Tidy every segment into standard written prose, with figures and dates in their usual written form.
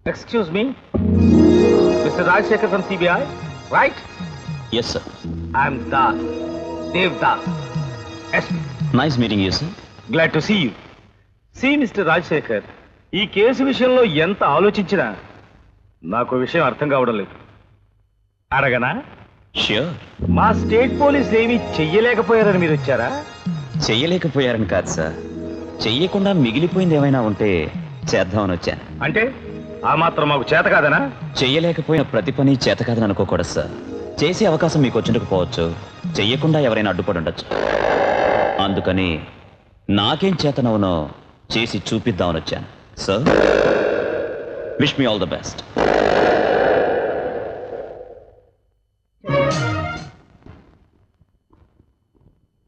Excuse me, Mr. Rajshekhar from CBI, right? Yes, sir. I'm Das, Dev Das, SP. Nice meeting you, sir. Glad to see you. See, Mr. Rajshekhar, ఈ case విషయంలో ఎంత ఆలోచించినా నాకు విషయం అర్థం కావడం లేదు. అడగనా? Sure. మా స్టేట్ పోలీసులు ఏమీ చెయ్యలేకపోయారని మీరు వచ్చారా? చెయ్యలేకపోయారని కాదు సార్, చెయ్యకుండా మిగిలిపోయింది ఏమైనా ఉంటే చేద్దామని వచ్చాను. అంటే ఆ మాత్రం మాకు చేత కాదనా? చెయ్యలేకపోయిన ప్రతి పని చేత కాదని అనుకోకూడదు సార్. చేసే అవకాశం మీకు వచ్చిండకపోవచ్చు, చెయ్యకుండా ఎవరైనా అడ్డుపడి ఉండొచ్చు. అందుకని నాకేం చేతనవునో చేసి చూపిద్దామని వచ్చాను sir. Wish me all the best.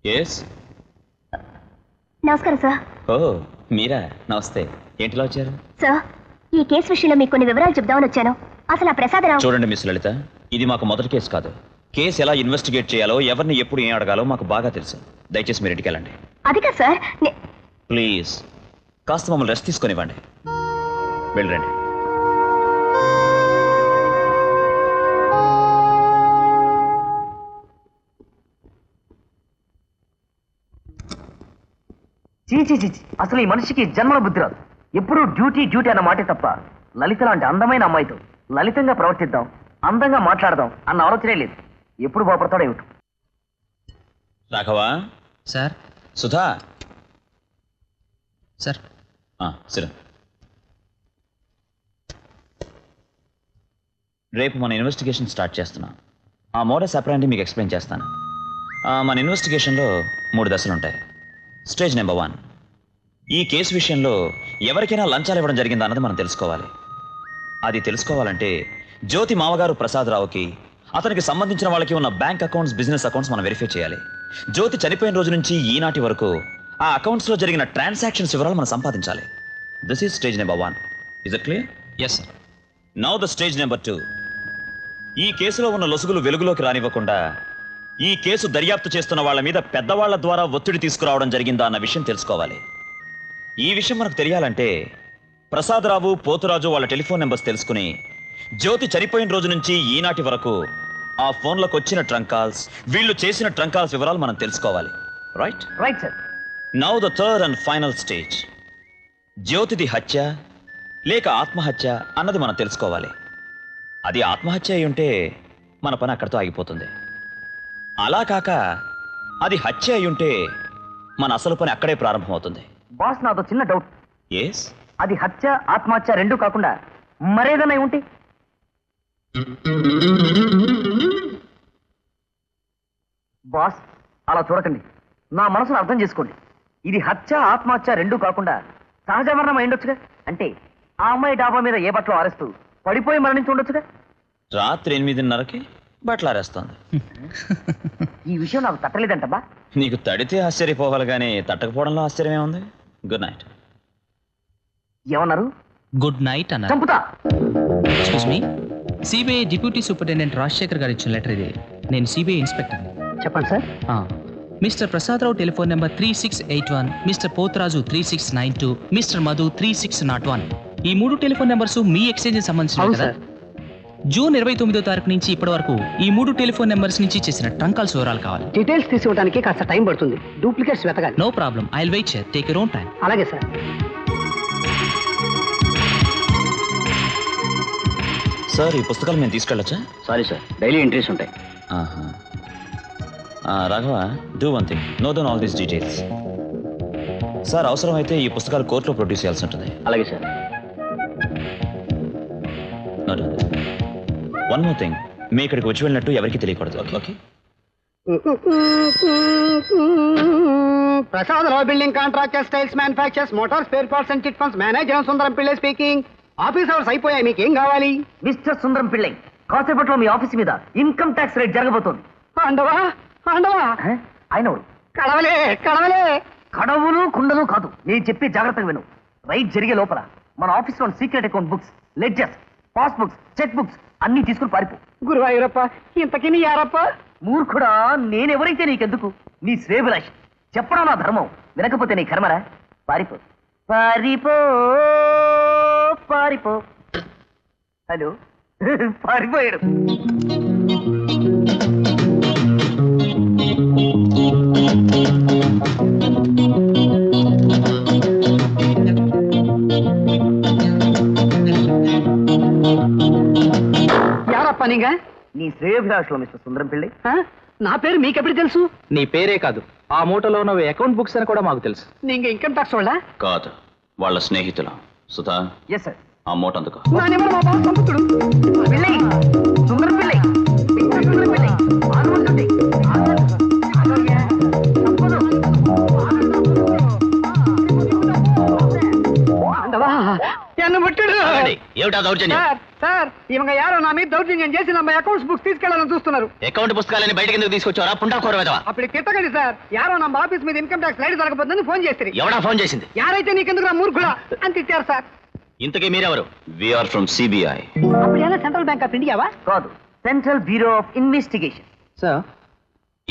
Yes. నమస్కారం సార్. ఓ మీరా, నమస్తే. ఏంటిలా వచ్చారు? సార్, ఈ కేసు విషయంలో మీకు కొన్ని వివరాలు చెప్దామని వచ్చాను. అసలు ఆ ప్రసాదరావు... చూడండి మిస్ లలిత, ఇది మాకు మొదటి కేసు కాదు. కేసు ఎలా ఇన్వెస్టిగేట్ చేయాలో, ఎవరిని ఎప్పుడు ఏం అడగాలో మాకు బాగా తెలుసు. దయచేసి మీరు ఇంటికి వెళ్ళండి. అది కాదు సార్. ప్లీజ్ కాస్త మమ్మల్ని రెస్ట్ తీసుకొనివ్వండి. వెళ్ళండి. చీచి, అసలు ఈ మనిషికి జన్మల బుద్ధి రాదు. ఎప్పుడూ డ్యూటీ డ్యూటీ అన్న మాటే తప్ప లలిత లాంటి అందమైన అమ్మాయితో లలితంగా ప్రవర్తిద్దాం, అందంగా మాట్లాడదాం అన్న ఆలోచనే లేదు. ఎప్పుడు బాపడతాడో ఏమిటో. రాఘవా సార్. సుధా సార్. సరే, రేపు మన ఇన్వెస్టిగేషన్ స్టార్ట్ చేస్తున్నాం. ఆ మోడస్ ఆపరెండి మీకు ఎక్స్ప్లెయిన్ చేస్తాను. మన ఇన్వెస్టిగేషన్లో 3 దశలు ఉంటాయి. స్టేజ్ నెంబర్ 1, ఈ కేసు విషయంలో ఎవరికైనా లంచాలు ఇవ్వడం జరిగిందా అన్నది మనం తెలుసుకోవాలి. అది తెలుసుకోవాలంటే జ్యోతి మామగారు ప్రసాదరావుకి, అతనికి సంబంధించిన వాళ్ళకి ఉన్న బ్యాంక్ అకౌంట్స్, బిజినెస్ అకౌంట్స్ మనం వెరిఫై చేయాలి. జ్యోతి చనిపోయిన రోజు నుంచి ఈనాటి వరకు ఆ అకౌంట్స్లో జరిగిన ట్రాన్సాక్షన్స్ వివరాలు మనం సంపాదించాలి. This is stage number 1. Is it clear? Yes sir. Now the stage number 2, ఈ కేసులో ఉన్న లొసుగులు వెలుగులోకి రానివ్వకుండా ఈ కేసు దర్యాప్తు చేస్తున్న వాళ్ళ మీద పెద్దవాళ్ల ద్వారా ఒత్తిడి తీసుకురావడం జరిగిందా అన్న విషయం తెలుసుకోవాలి. ఈ విషయం మనకు తెలియాలంటే ప్రసాదరావు, పోతురాజు వాళ్ళ టెలిఫోన్ నెంబర్స్ తెలుసుకుని జ్యోతి చనిపోయిన రోజు నుంచి ఈనాటి వరకు ఆ ఫోన్లకు వచ్చిన ట్రంక్ కాల్స్, వీళ్ళు చేసిన ట్రంక్ కాల్స్ వివరాలు మనం తెలుసుకోవాలి. Right? Right sir. Now the third and final stage, జ్యోతిది హత్య లేక ఆత్మహత్య అన్నది మనం తెలుసుకోవాలి. అది ఆత్మహత్య అయి ఉంటే మన పని అక్కడితో ఆగిపోతుంది. అలా కాక అది హత్య అయి ఉంటే మన అసలు పని అక్కడే ప్రారంభమవుతుంది. బాస్, నాతో చిన్న డౌట్. ఎస్. అది హత్య, ఆత్మహత్య రెండూ కాకుండా మరేదన్నా ఉంటే? బాస్, అలా చూడకండి. నా మనసును అర్థం చేసుకోండి. ఇది హత్య, ఆత్మహత్య రెండూ కాకుండా సహజ మరణం అయిండొచ్చుగా. అంటే ఆ అమ్మాయి డాబా మీద ఏ బట్టలు ఆరేస్తూ పడిపోయి మరణించి ఉండొచ్చుగా. రాత్రి 8:30కి బట్టలారేస్తోంది. ఈ విషయం నాకు తట్టలేదంటబ్బా. నీకు తడితే ఆశ్చర్యపోవాలి కానీ తట్టకపోవడంలో ఆశ్చర్యమే ఉంది. Good night. ఏమన్నారు? గుడ్ నైట్ అన్నారు. చంపుతా. Excuse me, CBI deputy superintendent Rajasekhar గారు ఇచ్చిన లెటర్ ఇది. నేను సిబిఐ ఇన్స్పెక్టర్. చెప్పండి sir. Mister Prasadarao telephone number 3681, mister Potharaju 3692, mister Madhu 3601. ఈ 3 టెలిఫోన్ నెంబర్స్ మీ ఎక్స్చేంజ్ సంబంధించిన కదా. జూన్ 29వ తారీఖు నుంచి ఇప్పటి వరకు ఈ 3 టెలిఫోన్ నెంబర్స్ నుంచి చేసిన ట్రంక్ కాల్స్ వివరాలు కావాలి. డీటెయిల్స్ తీసుకోవడానికి కాస్త టైం పడుతుంది. డూప్లికేట్స్ వెతకాలి. No problem, I will wait here. Take your own time. అలాగే సార్. సార్, ఈ పుస్తకాలు మేము తీసుకెళ్ళొచ్చా? సారీ సార్, డైలీ ఎంట్రీస్ ఉంటాయి. Raghava, do one thing, note down all these details. Sir, అవసరమైతే ఈ పుస్తకాలు కోర్టులో ప్రొడ్యూస్ చేయాల్సి ఉంటుంది. అలాగే సార్. వన్ మోర్ థింగ్, మీ ఇక్కడికి వచ్చి వెళ్ళినట్టు ఎవరికి తెలియకూడదు. Okay? Prasadarao building contractor, styles manufacturers, motor spare parts and chit funds manager Sundaram Pillai speaking. Office hours అయిపోయాయి, మీకేం కావాలి? మిస్టర్ సుందరం పిళ్ళై, కాసేపట్లో మీ ఆఫీస్ మీద ఇన్కమ్ ట్యాక్స్ రేట్ జరగబోతోంది. అండవా ఆయన కడవలే కడవలే కడవులు కుండలు కాదు, నేను చెప్పి జాగ్రత్తగా విను. రైట్ జరిగే లోపల మన ఆఫీస్ లో secret account books, ledgers, pass books, cheque books అన్ని తీసుకుని పారిపో. గురువాయూరప్ప, ఇంతకీ నీ యారప్ప? మూర్ఖుడా, నేనెవరైతే నీకెందుకు? నీ శ్రేభిలాష్. చెప్పడం నా ధర్మం, వినకపోతే నీ కర్మరా. పారిపో పారిపో పారిపో. హలో పారిపోయాడు. యారప్ప నీగా నీ శ్రేయోభిలాషలో మిస్టర్ సుందరం పిళ్ళై. నా పేరు మీకెప్పుడు తెలుసు? నీ పేరే కాదు, ఆ మూటలో ఉన్న అకౌంట్ బుక్స్ అని కూడా మాకు తెలుసు. నీకు ఇన్కమ్ ట్యాక్స్ వాళ్ళ? కాదు, వాళ్ళ స్నేహితులు. Sudha, yes sir. ఆ మూట అందుకో. పిళ్ళై, సుందరం పిళ్ళై, సుందరం పిళ్ళై, ఆగమంటుండి. ఆగయ్యా, తప్పదు. ఆగవా, ఎన్ను ముట్టడు. ఏమిటా దౌర్జన్యం? సార్ ఇవங்க యారో నా మీద దౌర్జన్యం చేసి నా అకౌంట్స్ బుక్స్ తీసుకెళ్లాలని చూస్తున్నారు. అకౌంట్ పుస్తకాలని బయటకి ఎందుకు తీసుకొచ్చారా? పుంటా కోరవేదవా? అప్పుడు తిట్టకండి సార్. యారో నా ఆఫీస్ మీద ఇన్కమ్ ట్యాక్స్ రైడ్ జరగబోతుందని ఫోన్ చేస్తారు. ఎవడా ఫోన్ చేసింది? యారైతే నీకెందుకు నా మూర్ఖుడా అని తిట్టారు సార్. ఇంతకీ మీరెవరు? We are from CBI. అప్పుడు ఏమైనా సెంట్రల్ బ్యాంక్ ఆఫ్ ఇండియావా? కాదు, central bureau of investigation. Sir,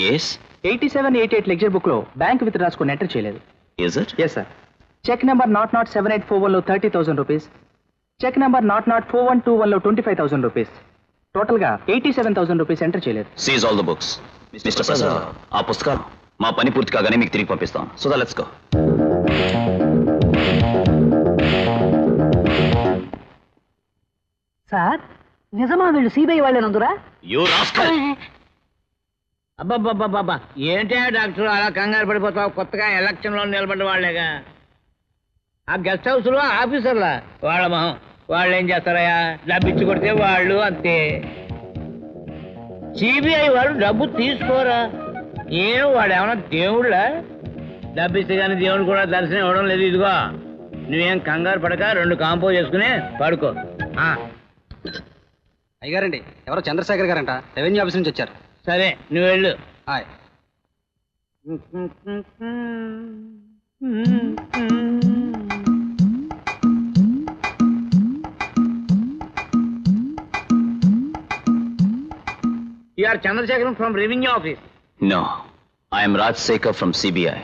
S 8788 ledger book లో బ్యాంక్ విత్ రాసుకుని ఎంటర్ చేయలేదు. Is it? Yes sir. Cheque number 007841 లో 30,000 రూపీస్, చెక్ నెంబర్ 004121 లో 25,000 రూపీస్, టోటల్ గా 87,000 రూపీస్ ఎంటర్ చేయలేదు. Seize all the books. Mister Prasad, ఆ పుస్తకాలు మా పని పూర్తి కాగానే మీకు తిరిగి పంపిస్తాం. So let's go. సార్ నిజమా వీళ్ళు సిబిఐ వాళ్ళేనందురా? You rascal. అబ్బాబ్బాబ్బా ఏంటే డాక్టర్ అలా కంగారు పడిపోతావు? కొత్తగా ఎలక్షన్ లో నిలబడ్డ వాళ్ళేగా. ఆ గెస్ట్ హౌస్ లో ఆఫీసర్లా వాళ్ళ మొహం. వాళ్ళు ఏం చేస్తారయ్యా? డబ్బు ఇచ్చి కొడితే వాళ్ళు అంతే. సిబిఐ వాళ్ళు డబ్బు తీసుకోరా? ఏం వాడు ఏమన్నా దేవుళ్ళ? డబ్బు ఇస్తే కానీ దేవుడు కూడా దర్శనం ఇవ్వడం లేదు. ఇదిగో నువ్వేం కంగారు పడక 2 కాంపోజ్ చేసుకుని పడుకో. అయ్యారండి, ఎవరో చంద్రశేఖర్ గారంట, రెవెన్యూ ఆఫీస్ నుంచి వచ్చారు. సరే నువ్వు వెళ్ళు. Hi. You are Chandrasekharan from Revenue Office. No, I am Raj Sekhar from CBI.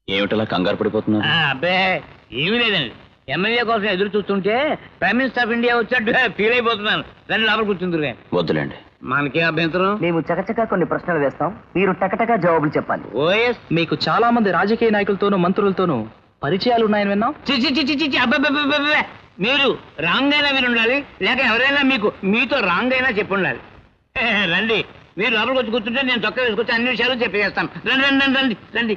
ఏమిటలా కంగారు పడిపోతున్నారు? అబ్బే ఏమీ లేదండి. ఎమ్మెల్యే కోసం ఎదురు చూస్తుంటే ప్రైమ్ మినిస్టర్ ఆఫ్ ఇండియా వచ్చాడు ఫీల్ అయిపోతున్నాను. రండి లోపల కూర్చుందరు. వద్దులేండి. మనకే అభ్యంతరం. మేము చకచకా కొన్ని ప్రశ్నలు వేస్తాం, మీరు టకటకా జవాబులు చెప్పాలి. ఓఎస్. మీకు చాలా మంది రాజకీయ నాయకులతోనూ మంత్రులతోనూ పరిచయాలు ఉన్నాయని విన్నాం. అబ్బాబ్బాబ్బా మీరు రాంగ్ అయినా మీరు ఉండాలి, లేక ఎవరైనా మీతో రాంగ్ అయినా చెప్పి ఉండాలి. రండి, మీరు లోపలికి వచ్చి కూర్చుంటే నేను చొక్కా వేసుకొచ్చి అన్ని విషయాలు చెప్పేస్తాను. రండి రండి రండి రండి.